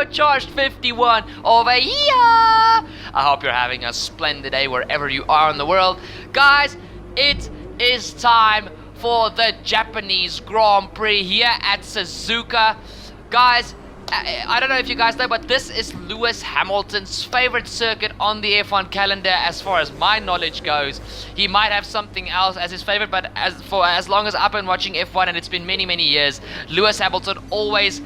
turbocharged 51 over here. I hope you're having a splendid day wherever you are in the world. Guys, it is time for the Japanese Grand Prix here at Suzuka. Guys, I don't know if you guys know, but this is Lewis Hamilton's favorite circuit on the F1 calendar as far as my knowledge goes. He might have something else as his favorite, but as long as I've been watching F1, and it's been many years, Lewis Hamilton always,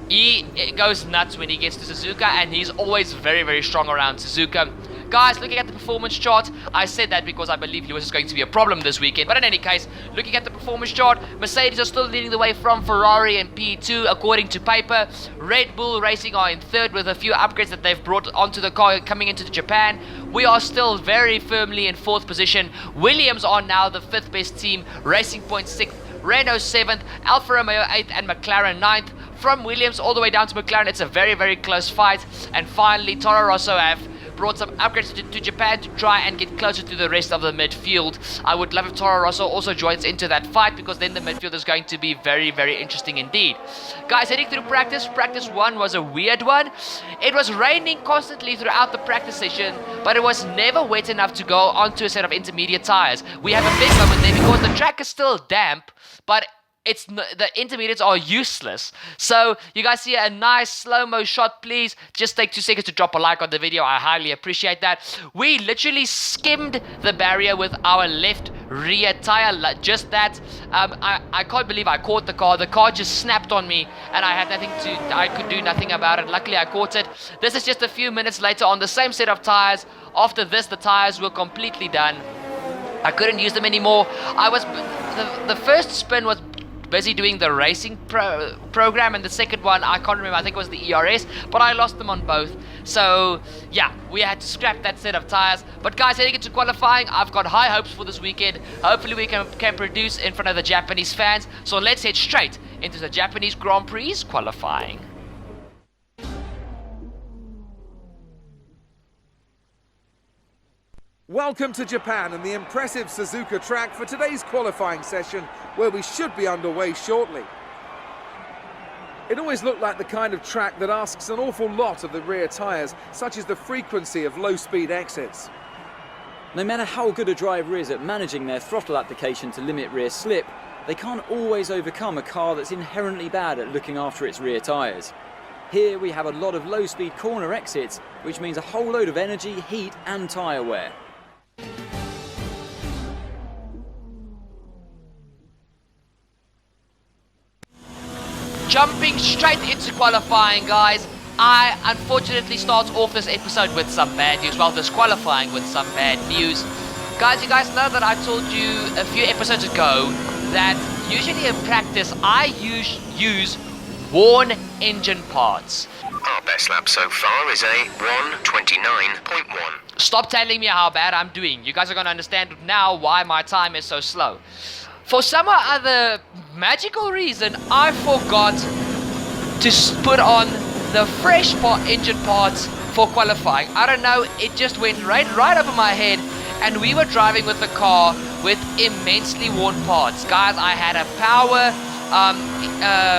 he goes nuts when he gets to Suzuka, and he's always very strong around Suzuka. Guys, looking at the performance chart, I said that because I believe Lewis is going to be a problem this weekend. But in any case, looking at the performance chart, Mercedes are still leading the way from Ferrari and P2 according to paper. Red Bull Racing are in third with a few upgrades that they've brought onto the car coming into Japan. We are still very firmly in fourth position. Williams are now the fifth best team. Racing Point sixth. Renault 7th, Alfa Romeo 8th, and McLaren 9th. From Williams all the way down to McLaren, it's a very close fight. And finally, Toro Rosso have brought some upgrades to Japan to try and get closer to the rest of the midfield. I would love if Toro Rosso also joins into that fight, because then the midfield is going to be very interesting indeed. Guys, heading through practice. Practice 1 was a weird one. It was raining constantly throughout the practice session, but it was never wet enough to go onto a set of intermediate tires. We have a big moment there because the track is still damp, but the intermediates are useless. So you guys see a nice slow-mo shot. Please just take 2 seconds to drop a like on the video. I highly appreciate that. We literally skimmed the barrier with our left rear tire, just that. I can't believe I caught the car. The car just snapped on me and I could do nothing about it. Luckily I caught it. This is just a few minutes later on the same set of tires. After this, the tires were completely done. I couldn't use them anymore. The first spin was busy doing the racing program, and the second one, I can't remember, I think it was the ERS, but I lost them on both. So yeah, we had to scrap that set of tires. But guys, heading into qualifying, I've got high hopes for this weekend. Hopefully we can produce in front of the Japanese fans. So let's head straight into the Japanese Grand Prix qualifying. Welcome to Japan and the impressive Suzuka track for today's qualifying session, where we should be underway shortly. It always looked like the kind of track that asks an awful lot of the rear tyres, such as the frequency of low-speed exits. No matter how good a driver is at managing their throttle application to limit rear slip, they can't always overcome a car that's inherently bad at looking after its rear tyres. Here we have a lot of low-speed corner exits, which means a whole load of energy, heat and tyre wear. Jumping straight into qualifying, guys. I unfortunately start off this episode with some bad news. Well, this qualifying with some bad news. Guys, you guys know that I told you a few episodes ago that usually in practice I use worn engine parts. Our best lap so far is a 1:29.1. Stop telling me how bad I'm doing. You guys are going to understand now why my time is so slow. For some other magical reason, I forgot to put on the fresh engine parts for qualifying. I don't know, it just went right over my head, and we were driving with a car with immensely worn parts. Guys, I had a power,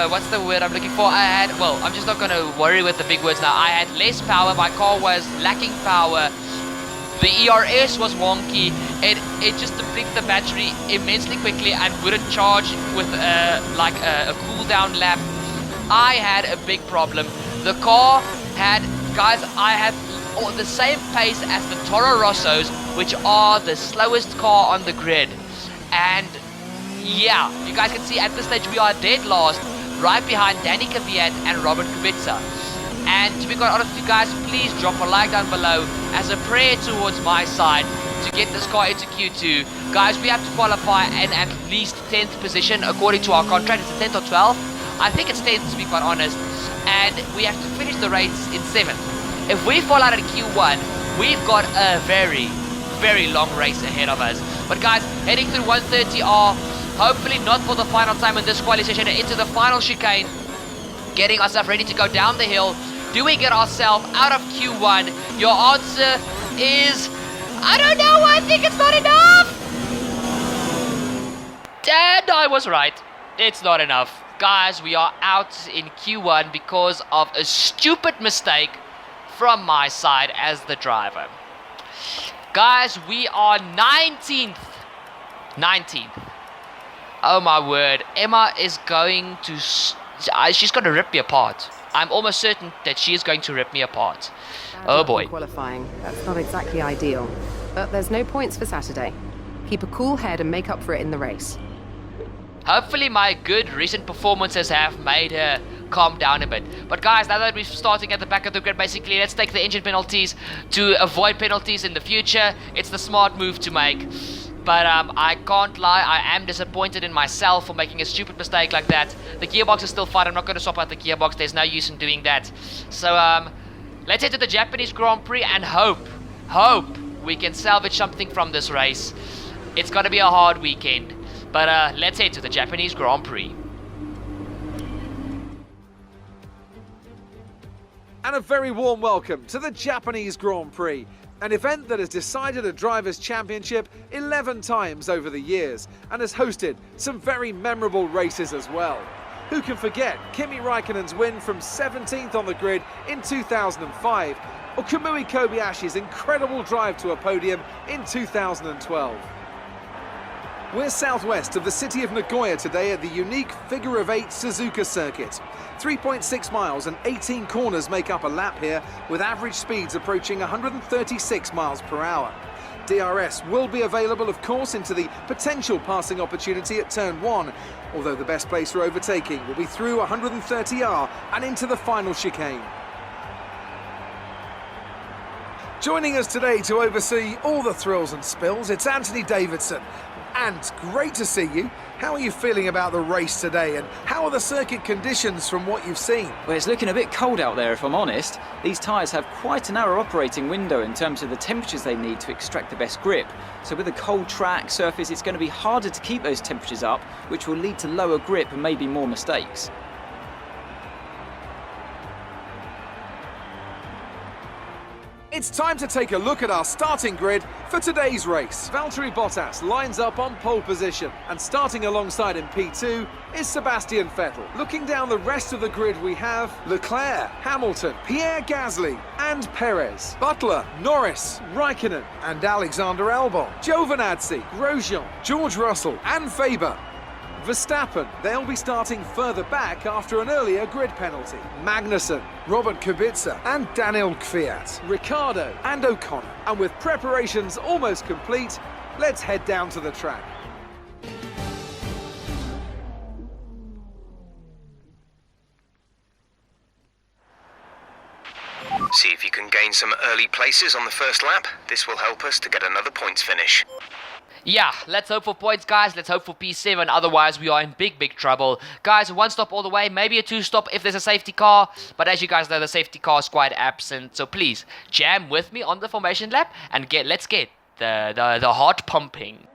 what's the word I'm looking for? Well, I'm just not going to worry with the big words now. I had less power, my car was lacking power. The ERS was wonky. It just depleted the battery immensely quickly and wouldn't charge with a cool down lap. I had a big problem. The car had, guys, I had the same pace as the Toro Rossos, which are the slowest car on the grid. And yeah, you guys can see at this stage we are dead last, right behind Danny Kvyat and Robert Kubica. And to be quite honest with you guys, please drop a like down below as a prayer towards my side to get this car into Q2. Guys, we have to qualify in at least 10th position according to our contract. It's a 10th or 12th. I think it's 10th to be quite honest. And we have to finish the race in 7th. If we fall out at Q1, we've got a very long race ahead of us. But guys, heading through 130R, hopefully not for the final time in this qualification, into the final chicane, getting ourselves ready to go down the hill. Do we get ourselves out of Q1? Your answer is, I don't know, I think it's not enough. And I was right. It's not enough. guys, we are out in Q1 because of a stupid mistake from my side as the driver. Guys, we are 19th. 19th. Oh my word. Emma is going to... she's going to rip me apart. I'm almost certain that she is going to rip me apart. Oh boy. Qualifying. That's not exactly ideal. But there's no points for Saturday. Keep a cool head and make up for it in the race. Hopefully my good recent performances have made her calm down a bit. But guys, now that we're starting at the back of the grid, basically, let's take the engine penalties to avoid penalties in the future. It's the smart move to make. But I can't lie, I am disappointed in myself for making a stupid mistake like that. The gearbox is still fine, I'm not going to swap out the gearbox, there's no use in doing that. So let's head to the Japanese Grand Prix and hope we can salvage something from this race. It's going to be a hard weekend. But let's head to the Japanese Grand Prix. And a very warm welcome to the Japanese Grand Prix, an event that has decided a Drivers' Championship 11 times over the years and has hosted some very memorable races as well. Who can forget Kimi Raikkonen's win from 17th on the grid in 2005, or Kamui Kobayashi's incredible drive to a podium in 2012. We're southwest of the city of Nagoya today at the unique figure-of-8 Suzuka circuit. 3.6 miles and 18 corners make up a lap here, with average speeds approaching 136 miles per hour. DRS will be available, of course, into the potential passing opportunity at turn 1, although the best place for overtaking will be through 130R and into the final chicane. Joining us today to oversee all the thrills and spills, it's Anthony Davidson. And great to see you. How are you feeling about the race today, and how are the circuit conditions from what you've seen? Well, it's looking a bit cold out there, if I'm honest. These tyres have quite a narrow operating window in terms of the temperatures they need to extract the best grip. So with a cold track surface, it's going to be harder to keep those temperatures up, which will lead to lower grip and maybe more mistakes. It's time to take a look at our starting grid for today's race. Valtteri Bottas lines up on pole position, and starting alongside in P2 is Sebastian Vettel. Looking down the rest of the grid, we have Leclerc, Hamilton, Pierre Gasly and Perez, Butler, Norris, Raikkonen and Alexander Albon, Giovinazzi, Grosjean, George Russell and Faber. Verstappen, they'll be starting further back after an earlier grid penalty. Magnussen, Robert Kubica and Daniel Kvyat, Ricciardo and O'Connor. And with preparations almost complete, let's head down to the track. See if you can gain some early places on the first lap. This will help us to get another points finish. Yeah, let's hope for points, guys. Let's hope for P7. Otherwise, we are in big trouble. Guys, one stop all the way. Maybe a two stop if there's a safety car. But as you guys know, the safety car is quite absent. So please, jam with me on the formation lap and let's get the heart pumping.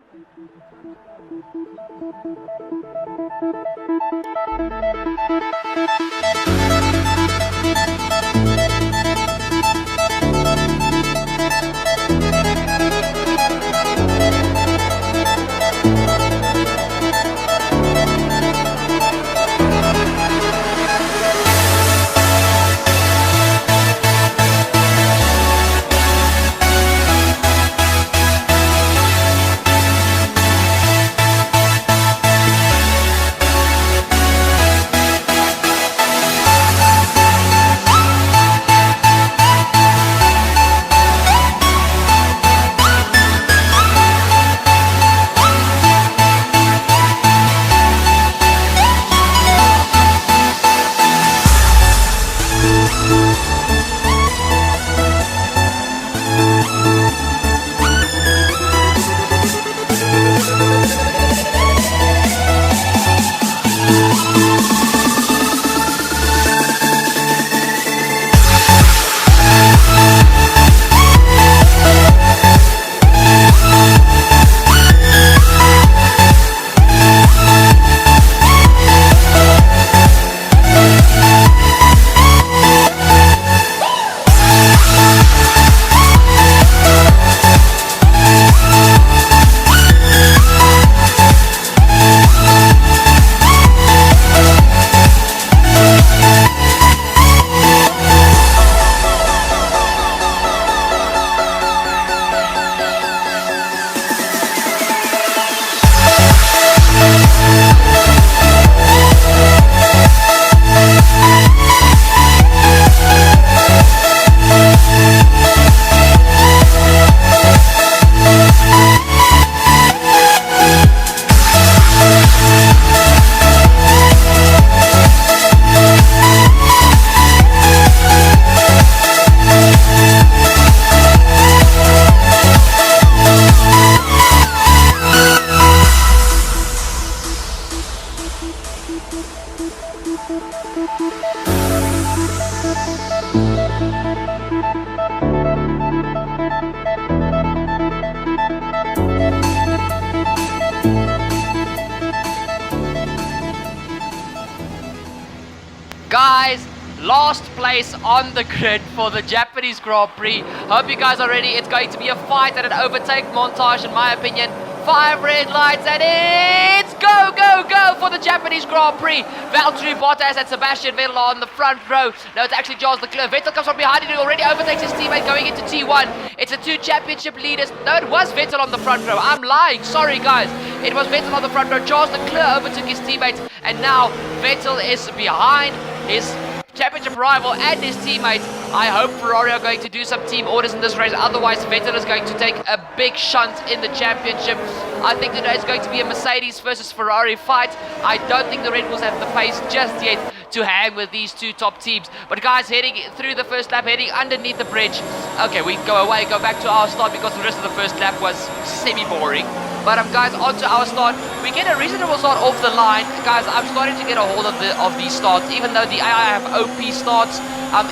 Guys, last place on the grid for the Japanese Grand Prix. Hope you guys are ready. It's going to be a fight and an overtake montage, in my opinion. 5 red lights, and it's go, go, go for the Japanese Grand Prix. Valtteri Bottas and Sebastian Vettel on the front row. No, it's actually Charles Leclerc. Vettel comes from behind and he already overtakes his teammate going into T1. It's the 2 championship leaders. No, it was Vettel on the front row. I'm lying. Sorry, guys. It was Vettel on the front row. Charles Leclerc overtook his teammate, and now Vettel is behind his championship rival and his teammate. I hope Ferrari are going to do some team orders in this race, otherwise Vettel is going to take a big shunt in the championship. I think today is going to be a Mercedes versus Ferrari fight. I don't think the Red Bulls have the pace just yet to hang with these 2 top teams. But guys, heading through the first lap, heading underneath the bridge. Okay, we go away, go back to our start because the rest of the first lap was semi-boring. But guys, onto our start. We get a reasonable start off the line. Guys, I'm starting to get a hold of these starts. Even though the AI have OP starts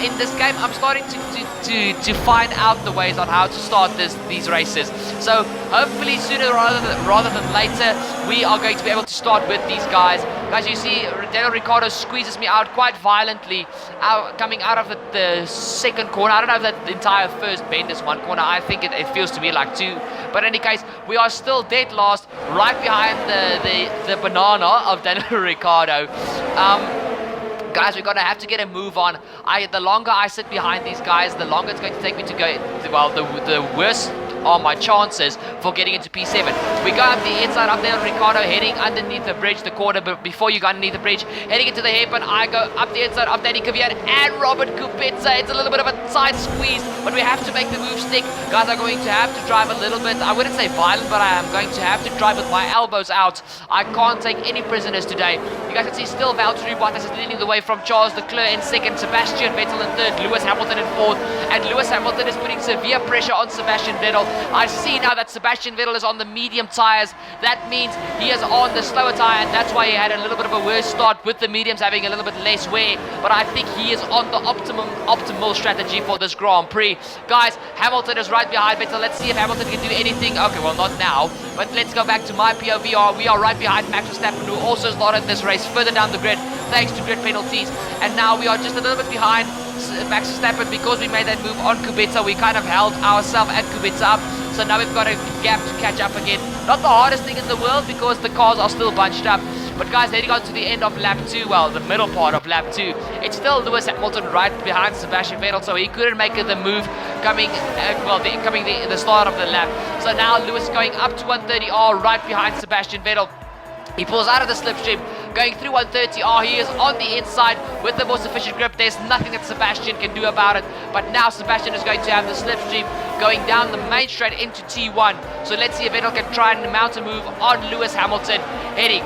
in this game, I'm starting to find out the ways on how to start these races. So hopefully sooner rather than later, we are going to be able to start with these guys. Guys, you see Daniel Ricciardo squeezes me out quite violently, coming out of the second corner. I don't know if that entire first bend is 1 corner. I think it feels to me like 2. But in any case, we are still dead last, right behind the banana of Daniel Ricciardo. Guys, we're going to have to get a move on. The longer I sit behind these guys, the longer it's going to take me to go, well, the worse are my chances for getting into P7. We go up the inside up there, Ricciardo heading underneath the bridge, the corner, but before you go underneath the bridge, heading into the hairpin, I go up the inside, up Danny Kvyat and Robert Kubica. It's a little bit of a tight squeeze, but we have to make the move stick. Guys, I'm going to have to drive a little bit, I wouldn't say violent, but I am going to have to drive with my elbows out. I can't take any prisoners today. You guys can see still Valtteri Bottas is leading the way from Charles Leclerc in second, Sebastian Vettel in third, Lewis Hamilton in fourth, and Lewis Hamilton is putting severe pressure on Sebastian Vettel. I see now that Sebastian Vettel is on the medium tyres. That means he is on the slower tyre, and that's why he had a little bit of a worse start with the mediums having a little bit less wear. But I think he is on the optimal strategy for this Grand Prix. Guys, Hamilton is right behind Vettel. Let's see if Hamilton can do anything. Okay, well, not now, but let's go back to my POV. We are right behind Max Verstappen, who also started this race further down the grid thanks to grid penalties, and now we are just a little bit behind Max Verstappen because we made that move on Kubica. We kind of held ourselves and Kubica up, so now we've got a gap to catch up again. Not the hardest thing in the world because the cars are still bunched up. But guys, heading on to the end of lap 2, well, the middle part of lap 2, it's still Lewis Hamilton right behind Sebastian Vettel, so he couldn't make the move coming, the start of the lap. So now Lewis going up to 130R right behind Sebastian Vettel. He pulls out of the slipstream, going through 130R. He is on the inside with the more sufficient grip. There's nothing that Sebastian can do about it. But now Sebastian is going to have the slipstream going down the main straight into T1. So let's see if Vettel can try and mount a move on Lewis Hamilton. Heading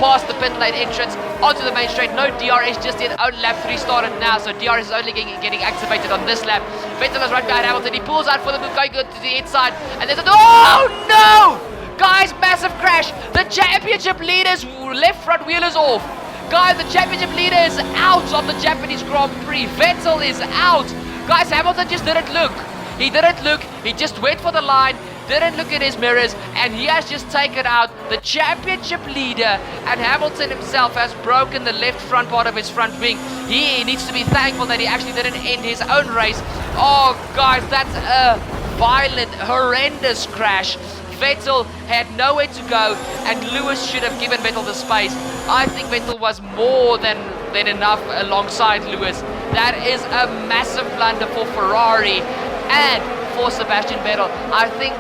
past the pit lane entrance onto the main straight. No DRS just yet. Only lap 3 started now, so DRS is only getting activated on this lap. Vettel is right behind Hamilton. He pulls out for the move, going good to the inside, and there's a oh no! Guys, massive crash. The championship leader's left front wheel is off. Guys, the championship leader is out of the Japanese Grand Prix. Vettel is out. Guys, Hamilton just didn't look. He didn't look. He just went for the line, didn't look at his mirrors, and he has just taken out the championship leader. And Hamilton himself has broken the left front part of his front wing. He needs to be thankful that he actually didn't end his own race. Oh, guys, that's a violent, horrendous crash. Vettel had nowhere to go, and Lewis should have given Vettel the space. I think Vettel was more than enough alongside Lewis. That is a massive blunder for Ferrari and for Sebastian Vettel. I think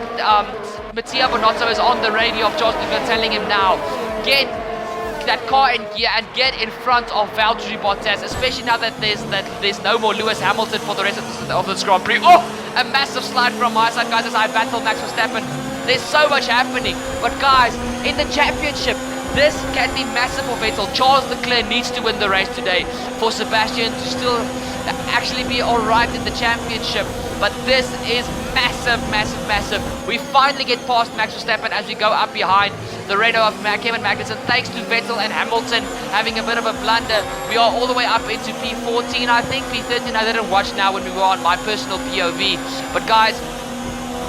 Mattia Bonotto is on the radio of Charles Leclerc telling him now, get that car in gear and get in front of Valtteri Bottas, especially now that there's no more Lewis Hamilton for the rest of this Grand Prix. Oh, a massive slide from my side, guys, as I battle Max Verstappen. There's so much happening, but guys, in the championship, this can be massive for Vettel. Charles Leclerc needs to win the race today for Sebastian to still actually be alright in the championship. But this is massive, massive, massive. We finally get past Max Verstappen as we go up behind the Renault of Kevin Magnussen. Thanks to Vettel and Hamilton having a bit of a blunder, we are all the way up into P14, I think. P13, I didn't watch now when we were on my personal POV. But guys,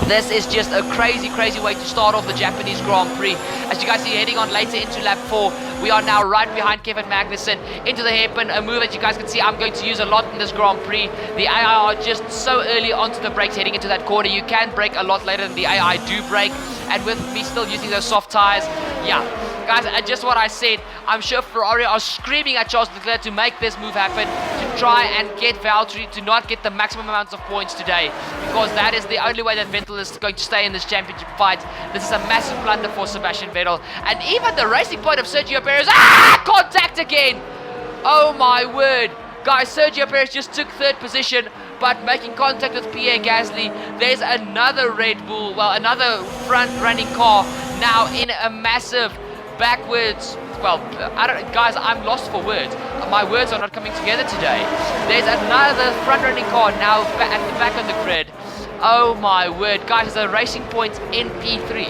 this is just a crazy, crazy way to start off the Japanese Grand Prix. As you guys see, heading on later into lap 4, we are now right behind Kevin Magnussen into the hairpin, a move that you guys can see I'm going to use a lot in this Grand Prix. The AI are just so early onto the brakes heading into that corner. You can brake a lot later than the AI do brake, and with me still using those soft tires, yeah. Guys, just what I said, I'm sure Ferrari are screaming at Charles Leclerc to make this move happen, to try and get Valtteri to not get the maximum amounts of points today, because that is the only way that Vettel is going to stay in this championship fight. This is a massive blunder for Sebastian Vettel, and even the racing point of Sergio Perez, contact again! Oh my word. Guys, Sergio Perez just took 3rd position, but making contact with Pierre Gasly. There's another Red Bull, well, another front-running car now in a massive backwards, well, guys, I'm lost for words. My words are not coming together today. There's another front-running car now at the back of the grid. Oh my word, guys, there's a racing point in P3.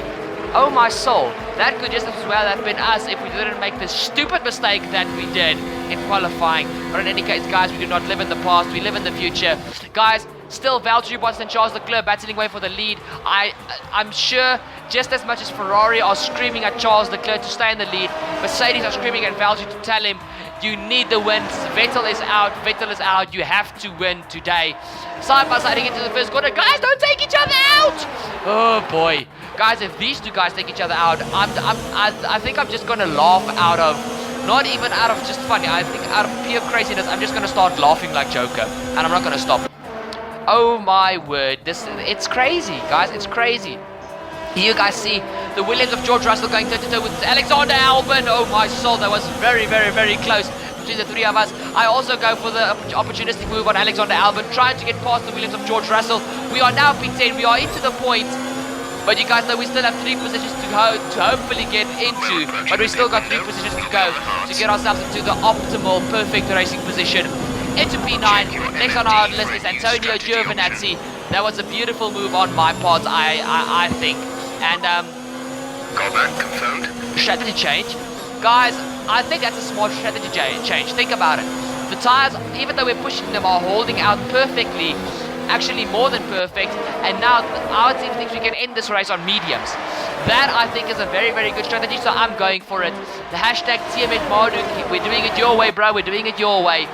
Oh my soul, that could just as well have been us if we didn't make this stupid mistake that we did in qualifying. But in any case, guys, we do not live in the past, we live in the future. Guys, still Valtteri Bottas and Charles Leclerc battling away for the lead. I'm sure just as much as Ferrari are screaming at Charles Leclerc to stay in the lead, Mercedes are screaming at Valtteri to tell him, you need the wins. Vettel is out, you have to win today. Side by side into the first quarter. Guys, don't take each other out! Oh boy. Guys, if these two guys take each other out, I think I'm just gonna laugh out of, not even out of just funny, I think out of pure craziness, I'm just gonna start laughing like Joker, and I'm not gonna stop. Oh my word, it's crazy, guys, it's crazy. Here you guys see the Williams of George Russell going toe-to-toe with Alexander Albon. Oh my soul, that was very, very, very close between the three of us. I also go for the opportunistic move on Alexander Albon, trying to get past the Williams of George Russell. We are now P10, we are into the point. But you guys know we still have 3 positions to hopefully get into. But we still got 3 positions to go to get ourselves into the optimal, perfect racing position. Into P9. Next on our list is Antonio Giovinazzi. That was a beautiful move on my part, I think. And Got that confirmed. strategy change. Guys, I think that's a smart strategy change. Think about it. The tires, even though we're pushing them, are holding out perfectly. Actually more than perfect, and now our team thinks we can end this race on mediums. That I think is a very, very good strategy, so I'm going for it. The hashtag TMH Marduk, we're doing it your way, bro, we're doing it your way.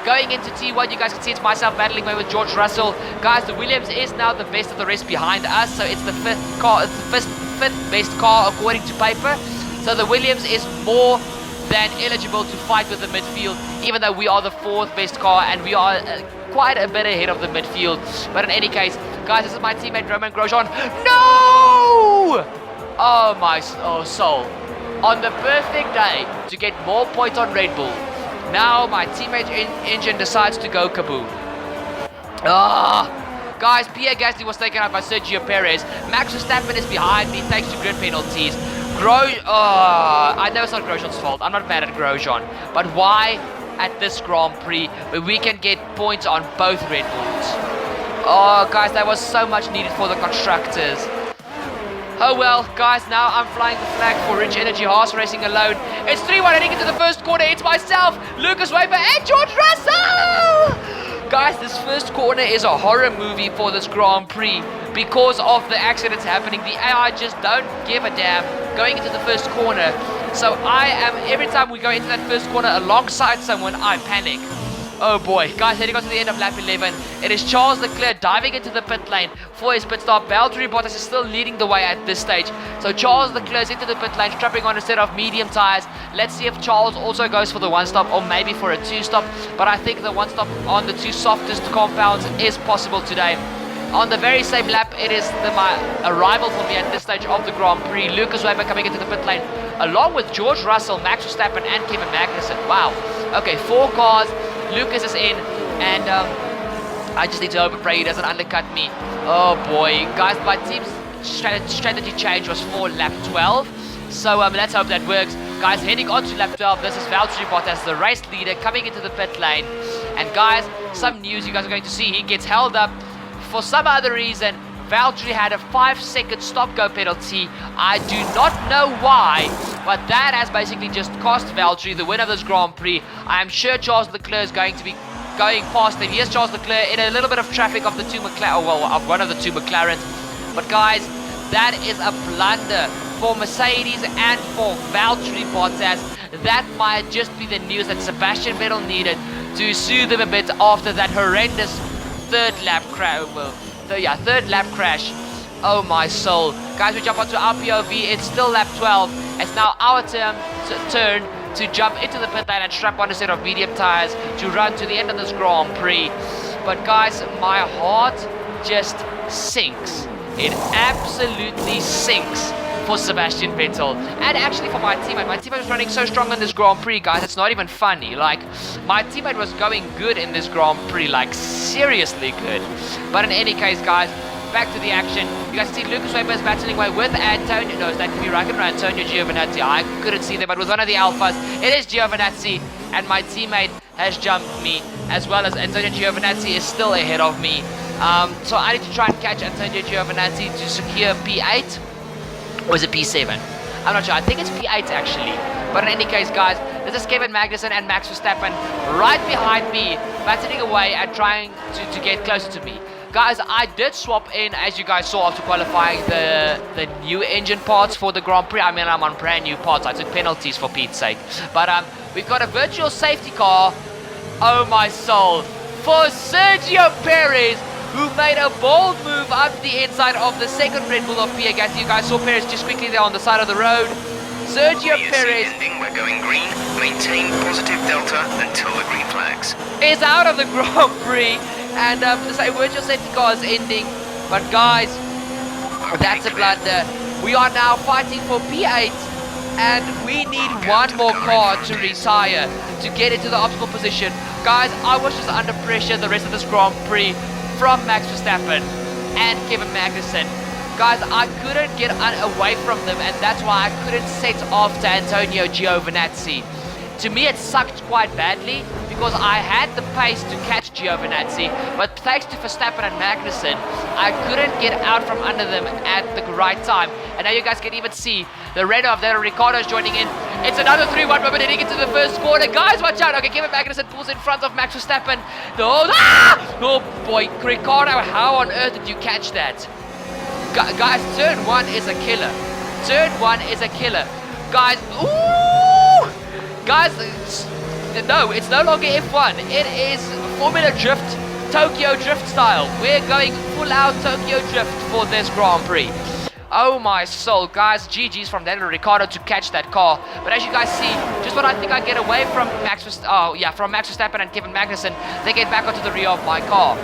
Going into T1, you guys can see it's myself battling away with George Russell. Guys, the Williams is now the best of the rest behind us, so it's the fifth best car according to paper. So the Williams is more than eligible to fight with the midfield, even though we are the 4th best car and we are quite a bit ahead of the midfield. But in any case, guys, this is my teammate Romain Grosjean. No! Oh my soul. On the perfect day to get more points on Red Bull, now my teammate engine decides to go kaboom. Guys, Pierre Gasly was taken out by Sergio Perez. Max Verstappen is behind me thanks to grid penalties. I know it's not Grosjean's fault. I'm not mad at Grosjean. But why at this Grand Prix where we can get points on both Red Bulls? Oh, guys, that was so much needed for the constructors. Oh well, guys, now I'm flying the flag for Rich Energy Haas racing alone. It's 3-1 heading into the first quarter. It's myself, Lucas Weber, and George Russell! Guys, this first corner is a horror movie for this Grand Prix because of the accidents happening. The AI just don't give a damn going into the first corner. So every time we go into that first corner alongside someone, I panic. Oh boy, guys, heading on to the end of lap 11. It is Charles Leclerc diving into the pit lane for his pit stop. Valtteri Bottas is still leading the way at this stage. So Charles Leclerc into the pit lane, strapping on a set of medium tires. Let's see if Charles also goes for the 1-stop or maybe for a 2-stop. But I think the 1-stop on the 2 softest compounds is possible today. On the very same lap, it is my arrival for me at this stage of the Grand Prix. Lucas Weber coming into the pit lane, along with George Russell, Max Verstappen, and Kevin Magnussen. Wow. Okay, 4 cars. Lucas is in, and I just need to hope and pray he doesn't undercut me. Oh boy. Guys, my team's strategy change was for lap 12. So let's hope that works. Guys, heading on to lap 12, this is Valtteri Bottas, the race leader, coming into the pit lane. And guys, some news you guys are going to see. He gets held up for some other reason. Valtteri had a 5-second stop-go penalty. I do not know why, but that has basically just cost Valtteri the win of this Grand Prix. I am sure Charles Leclerc is going to be going past him. Here's Charles Leclerc in a little bit of traffic of the two McLaren, well, of one of the two McLarens. But guys, that is a blunder for Mercedes and for Valtteri Bottas. That might just be the news that Sebastian Vettel needed to soothe him a bit after that horrendous third lap crash. Oh my soul. Guys, we jump onto our POV. It's still lap 12. It's now our turn to jump into the pit lane and strap on a set of medium tires to run to the end of this Grand Prix. But guys, my heart just sinks. It absolutely sinks for Sebastian Vettel, and actually for my teammate. My teammate was running so strong in this Grand Prix, guys, it's not even funny. Like, my teammate was going good in this Grand Prix, like, seriously good. But in any case, guys, back to the action. You guys see Lucas Weber is battling away with Antonio. No, that could be Raikkonen or Antonio Giovinazzi. I couldn't see them, but with one of the Alphas, it is Giovinazzi, and my teammate has jumped me, as well as Antonio Giovinazzi is still ahead of me. So I need to try and catch Antonio Giovinazzi to secure P8. Or is it P7? I'm not sure. I think it's P8 actually. But in any case, guys, this is Kevin Magnussen and Max Verstappen right behind me, battling away and trying to get closer to me. Guys, I did swap in, as you guys saw after qualifying, the new engine parts for the Grand Prix. I mean, I'm on brand new parts. I took penalties for Pete's sake. But we've got a virtual safety car. Oh my soul. For Sergio Perez, who made a bold move up the inside of the second Red Bull of Pierre Gasly. You guys saw Perez just quickly there on the side of the road. Sergio Perez ending, we're going green. Maintain positive delta until the green flags. Is out of the Grand Prix, and the virtual safety car is ending. But guys, that's a blunder. We are now fighting for P8, and we need one more car to retire to get into the optimal position. Guys, I was just under pressure the rest of this Grand Prix from Max Verstappen and Kevin Magnussen. Guys, I couldn't get away from them, and that's why I couldn't set off to Antonio Giovinazzi. To me, it sucked quite badly because I had the pace to catch Giovinazzi, but thanks to Verstappen and Magnussen, I couldn't get out from under them at the right time. And now you guys can even see the red of there. Ricciardo's joining in. It's another 3-1 moment heading into the first corner. Guys, watch out. Okay, Kevin Magnussen pulls in front of Max Verstappen. Oh boy, Ricciardo, how on earth did you catch that? Guys, turn 1 is a killer. Turn 1 is a killer. Guys, ooh! Guys, no, it's no longer F1. It is Formula Drift, Tokyo Drift style. We're going full out Tokyo Drift for this Grand Prix. Oh my soul, guys, GG's from Daniel Ricciardo to catch that car. But as you guys see, just when I think I get away from Max Verstappen and Kevin Magnussen, they get back onto the rear of my car.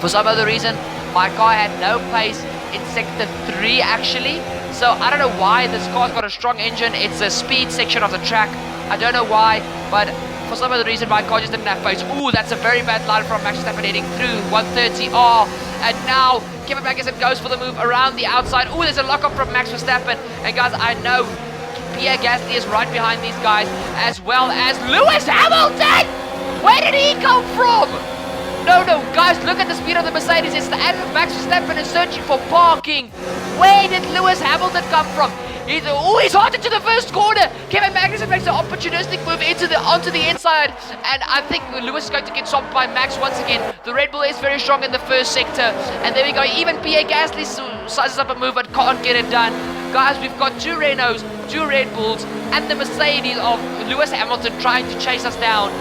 For some other reason, my car had no pace in sector 3 actually. So I don't know why. This car's got a strong engine. It's a speed section of the track. I don't know why, but for some other reason my car just didn't have pace. Ooh, that's a very bad line from Max Verstappen heading through 130R. And now Kevin Magnussen goes for the move around the outside. Ooh, there's a lockup from Max Verstappen. And guys, I know Pierre Gasly is right behind these guys, as well as Lewis Hamilton! Where did he come from? No, guys, look at the speed of the Mercedes. It's the end of Max Verstappen is searching for parking. Where did Lewis Hamilton come from? He's hard into the first corner. Kevin Magnussen makes an opportunistic move onto the inside, and I think Lewis is going to get stopped by Max once again. The Red Bull is very strong in the first sector, and there we go. Even Pierre Gasly sizes up a move but can't get it done. Guys, we've got 2 Renaults, 2 Red Bulls, and the Mercedes of Lewis Hamilton trying to chase us down.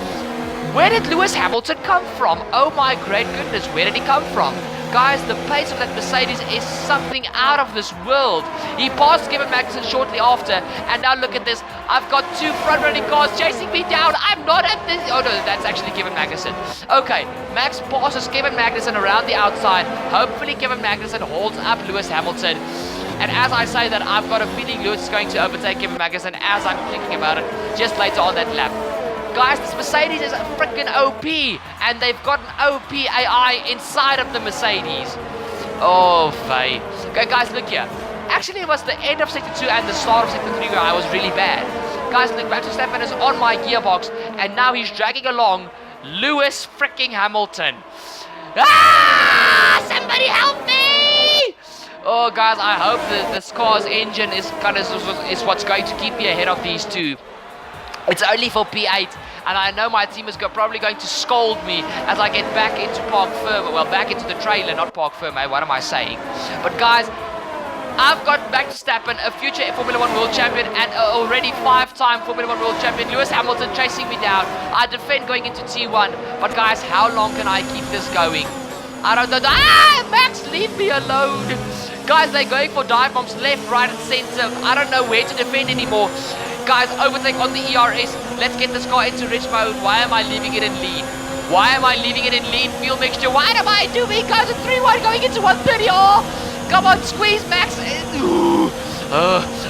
Where did Lewis Hamilton come from? Oh my great goodness, where did he come from? Guys, the pace of that Mercedes is something out of this world. He passed Kevin Magnussen shortly after, and now look at this. I've got 2 front-running cars chasing me down. I'm not at this. Oh no, that's actually Kevin Magnussen. Okay, Max passes Kevin Magnussen around the outside. Hopefully Kevin Magnussen holds up Lewis Hamilton. And as I say that, I've got a feeling Lewis is going to overtake Kevin Magnussen as I'm thinking about it just later on that lap. Guys, this Mercedes is a freaking OP, and they've got an OP AI inside of the Mercedes. Oh, Faye. Okay, guys, look here. Actually, it was the end of Sector 2 and the start of Sector 3 where I was really bad. Guys, look, Max Verstappen is on my gearbox, and now he's dragging along Lewis freaking Hamilton. Ah! Somebody help me! Oh, guys, I hope that this car's engine is what's going to keep me ahead of these two. It's only for P8, and I know my team is probably going to scold me as I get back into Park Ferme. Well, back into the trailer, not Park Ferme. What am I saying? But guys, I've got Max Verstappen, a future Formula 1 world champion and already 5-time Formula 1 world champion Lewis Hamilton chasing me down. I defend going into T1, but guys, how long can I keep this going? I don't know. Ah, Max, leave me alone. Guys, they're going for dive bombs left, right, and center. I don't know where to defend anymore. Guys, overtake on the ERS. Let's get this car into rich mode. Why am I leaving it in lead? Why am I leaving it in lead fuel mixture? What am I doing? Guys, it's 3-1 going into 130. Oh, come on, squeeze, Max.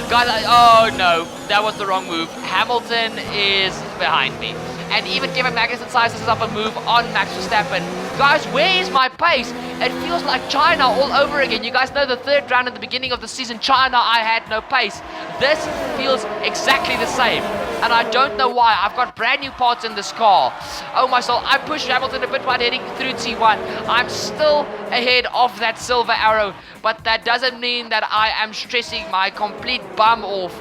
Guys, oh no, that was the wrong move. Hamilton is behind me. And even Kevin Magnussen sizes up a move on Max Verstappen. Guys, where is my pace? It feels like China all over again. You guys know the third round at the beginning of the season, China, I had no pace. This feels exactly the same. And I don't know why. I've got brand new parts in this car. Oh my soul, I pushed Hamilton a bit while heading through T1. I'm still ahead of that silver arrow. But that doesn't mean that I am stressing my complete bum off.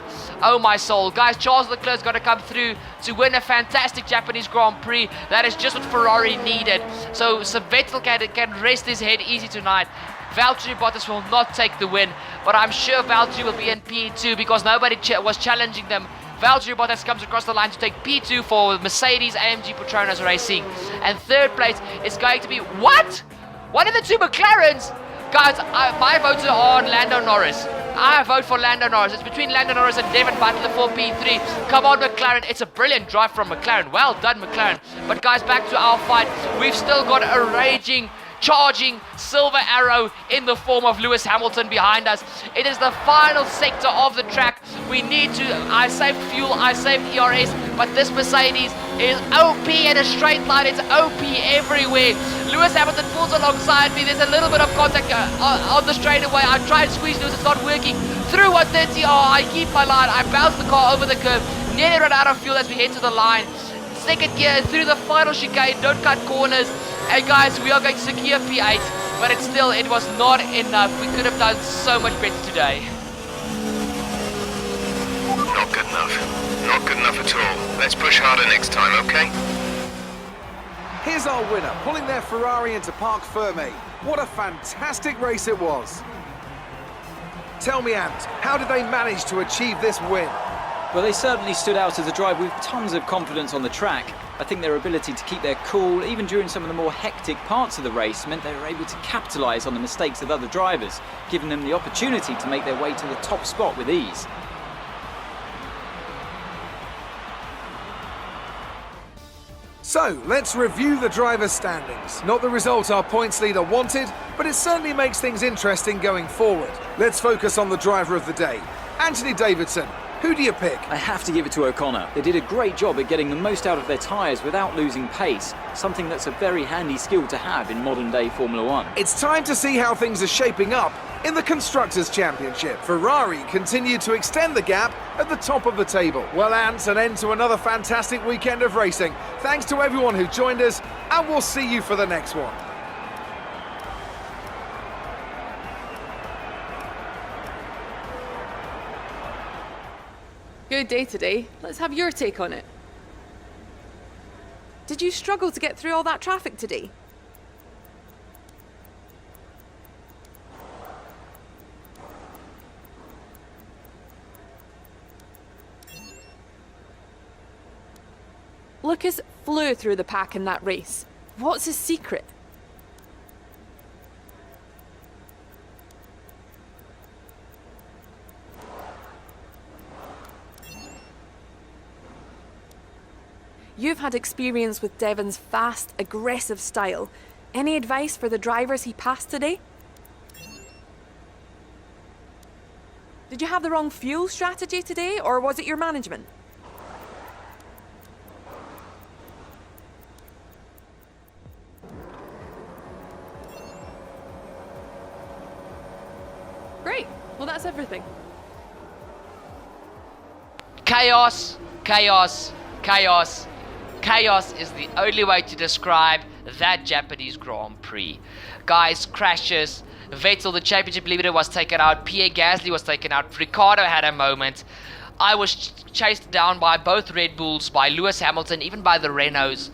Oh my soul. Guys, Charles Leclerc's got to come through to win a fantastic Japanese Grand Prix. That is just what Ferrari needed. So Vettel can rest his head easy tonight. Valtteri Bottas will not take the win, but I'm sure Valtteri will be in P2 because nobody was challenging them. Valtteri Bottas comes across the line to take P2 for Mercedes AMG Petronas Racing. And third place is going to be... What? One of the two McLarens? Guys, my votes are on Lando Norris. I vote for Lando Norris. It's between Lando Norris and Devin Butler for P3. Come on, McLaren. It's a brilliant drive from McLaren. Well done, McLaren. But guys, back to our fight. We've still got a raging, charging silver arrow in the form of Lewis Hamilton behind us. It is the final sector of the track. We need to... I saved fuel, I saved ERS, but this Mercedes is OP in a straight line. It's OP everywhere. Lewis Hamilton pulls alongside me. There's a little bit of contact on the straightaway. I try and squeeze Lewis, it's not working. Through 130, oh, I keep my line. I bounce the car over the curb. Nearly run out of fuel as we head to the line. Second gear through the final chicane. Don't cut corners. And guys, we are going to secure P8, but it was not enough. We could have done so much better today. Not good enough. Not good enough at all. Let's push harder next time, okay? Here's our winner, pulling their Ferrari into Parc Ferme. What a fantastic race it was. Tell me, Ant, how did they manage to achieve this win? Well, they certainly stood out as a drive with tons of confidence on the track. I think their ability to keep their cool, even during some of the more hectic parts of the race, meant they were able to capitalise on the mistakes of other drivers, giving them the opportunity to make their way to the top spot with ease. So, let's review the drivers' standings. Not the result our points leader wanted, but it certainly makes things interesting going forward. Let's focus on the driver of the day. Anthony Davidson, who do you pick? I have to give it to O'Connor. They did a great job at getting the most out of their tyres without losing pace, something that's a very handy skill to have in modern-day Formula 1. It's time to see how things are shaping up in the Constructors' Championship. Ferrari continued to extend the gap at the top of the table. Well, Ant, an end to another fantastic weekend of racing. Thanks to everyone who joined us, and we'll see you for the next one. Good day today. Let's have your take on it. Did you struggle to get through all that traffic today? Lucas flew through the pack in that race. What's his secret? You've had experience with Devon's fast, aggressive style. Any advice for the drivers he passed today? Did you have the wrong fuel strategy today, or was it your management? Great. Well, that's everything. Chaos, chaos, chaos, Chaos is the only way to describe that Japanese Grand Prix. Guys, crashes. Vettel, the championship leader, was taken out. Pierre Gasly was taken out. Ricciardo had a moment. I was chased down by both Red Bulls, by Lewis Hamilton, even by the Renaults.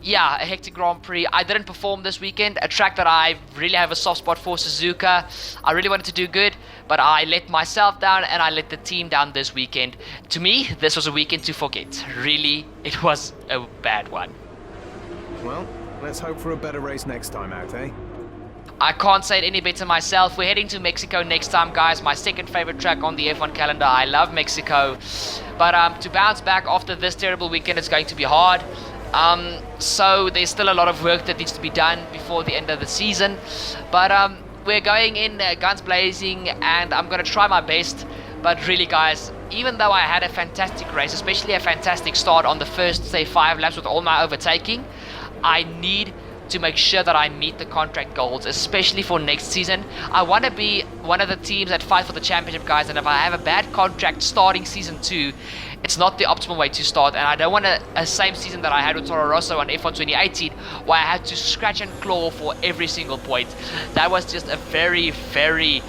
Yeah, a hectic Grand Prix. I didn't perform this weekend. A track that I really have a soft spot for, Suzuka. I really wanted to do good, but I let myself down and I let the team down this weekend. To me, this was a weekend to forget. Really, it was a bad one. Well, let's hope for a better race next time out, eh? I can't say it any better myself. We're heading to Mexico next time, guys. My second favorite track on the F1 calendar. I love Mexico. But to bounce back after this terrible weekend is going to be hard. So there's still a lot of work that needs to be done before the end of the season. But we're going in guns blazing, and I'm going to try my best. But really, guys, even though I had a fantastic race, especially a fantastic start on the first, say, 5 laps with all my overtaking, I need to make sure that I meet the contract goals, especially for next season. I want to be one of the teams that fight for the championship, guys, and if I have a bad contract starting season 2, it's not the optimal way to start, and I don't want a same season that I had with Toro Rosso on F1 2018, where I had to scratch and claw for every single point. That was just a very, very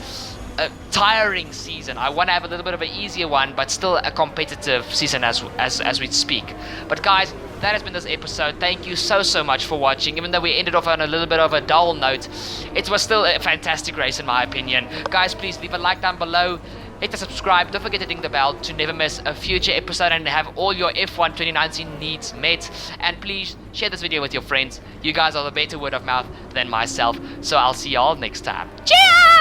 tiring season. I want to have a little bit of an easier one, but still a competitive season as we speak. But guys, that has been this episode. Thank you so much for watching. Even though we ended off on a little bit of a dull note, it was still a fantastic race in my opinion. Guys, please leave a like down below. Hit the subscribe. Don't forget to ding the bell to never miss a future episode and have all your F1 2019 needs met. And please share this video with your friends. You guys are the better word of mouth than myself. So I'll see y'all next time. Cheers!